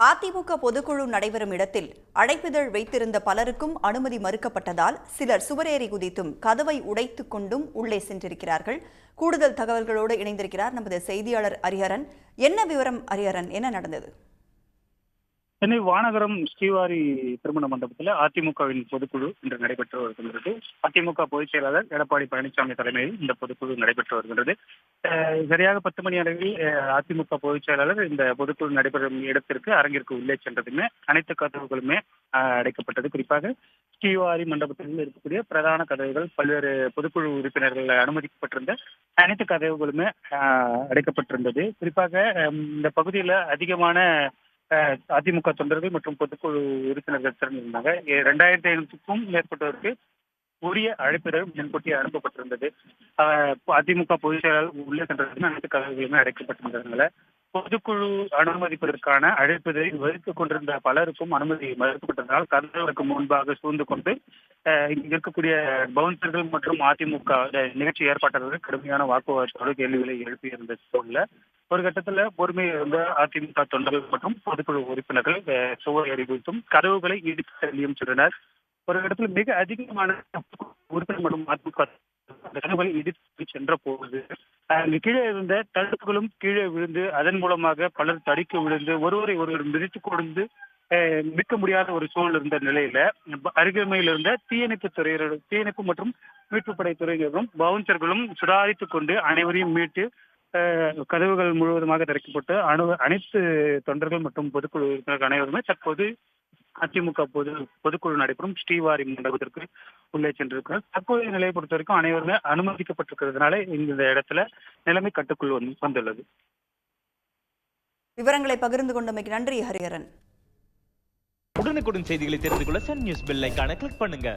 அதிமுக பொதுக்குழு நடைபெறும் இடத்தில் அழைப்பிதழ் வைத்திருந்த பலருக்கும் அனுமதி மறுக்கப்பட்டதால் சிலர் சுவரேறி குதித்தும் கதவை உடைத்துக் கொண்டும் உள்ளே சென்றிருக்கிறார்கள். கூடுதல் தகவல்களோடு இணைந்திருக்கிறார் நமது செய்தியாளர் ஹரிஹரன். என்ன விவரம் ஹரிஹரன், என்ன நடந்தது? சென்னை வானகரம் ஸ்ரீவாரி திருமண மண்டபத்தில் அதிமுகவின் பொதுக்குழு இன்று நடைபெற்று வருகின்றது. அதிமுக பொதுச் செயலாளர் எடப்பாடி பழனிசாமி தலைமையில் இந்த பொதுக்குழு நடைபெற்று வருகின்றது. சரியாக 10 மணி அளவில் அதிமுக பொதுச் செயலாளர் இந்த பொதுக்குழு நடைபெறும் இடத்திற்கு அரங்கிற்கு உள்ளே சென்றதுமே அனைத்து கதவுகளுமே அடைக்கப்பட்டது. குறிப்பாக ஸ்ரீவாரி மண்டபத்தில் இருக்கக்கூடிய பிரதான கதவுகள், பல்வேறு பொதுக்குழு உறுப்பினர்கள் அனுமதிக்கப்பட்டிருந்த அனைத்து கதவுகளுமே அடைக்கப்பட்டிருந்தது. குறிப்பாக இந்த பகுதியில் அதிகமான அதிமுக தொண்டர்கள் மற்றும் பொதுக்குழு உறுப்பினர்கள் திறந்திருந்தாங்க. 2500க்கும் மேற்பட்டவருக்கு உரிய அழைப்பிதழ் முன்கூட்டியே அனுப்பப்பட்டிருந்தது. அதிமுக பொதுச் செயலாளர் உள்ளே சென்றதுமே அனைத்து கதவுகளுமே அடைக்கப்பட்டிருந்ததுனால பொதுக்குழு அனுமதிப்பதற்கான அழைப்பிதழை வகித்துக் கொண்டிருந்த பலருக்கும் அனுமதி மறுக்கப்பட்டதால் கதவுகளுக்கு முன்பாக சூழ்ந்து கொண்டு இங்க இருக்கக்கூடிய பவுன்சர்கள் மற்றும் அதிமுக நிகழ்ச்சி ஏற்பாட்டாளர்கள் கடுமையான வாக்குவாதத்தோடு கேள்விகளை எழுப்பியிருந்த சூழல்ல ஒரு கட்டத்துல பொறுமை இருந்த அதிமுக தொண்டர்கள் மற்றும் பொதுக்குழு உறுப்பினர்கள் சுவர் எறிவித்தும் கதவுகளை இடித்து தள்ளியும் சென்றனர். ஒரு இடத்துல மிக அதிகமான உறுப்பினர் மற்றும் அதிமுக கதவுகளை இடித்து சென்ற போது அங்கு கீழே இருந்த தடுப்புகளும் கீழே விழுந்து அதன் மூலமாக பலர் தடிக்க விழுந்து ஒருவரை ஒருவர் மிதித்து கொடுத்து மிக்க முடியாத ஒரு சூழல் இருந்த நிலையில அருகாமையில் இருந்த தீயணைப்பு மற்றும் மீட்பு படை துறையினரும் பவுன்சர்களும் சுதாரித்துக் கொண்டு அனைவரையும் மீட்டு கதவுகள் முழுவதுமாக திறக்கப்பட்டு அனைத்து தொண்டர்கள் மற்றும் பொதுக்குழு உறுப்பினர்கள் அனைவருமே தற்போது அதிமுக பொதுக்குழு நடைபெறும் ஸ்ரீவாரி மண்டபத்திற்கு உள்ளே சென்றிருக்கிறார். தற்போதைய நிலையை பொறுத்த வரைக்கும் அனைவருமே அனுமதிக்கப்பட்டிருக்கிறதுனால இந்த இடத்துல நிலைமை கட்டுக்குள் வந்துள்ளது. விவரங்களை பகிர்ந்து கொண்டமைக்கு நன்றி ஹரிஹரன். உடனுக்குடன் செய்திகளை தெரிந்து கொள்ள சன் நியூஸ் பெல் ஐகானை கிளிக் பண்ணுங்க.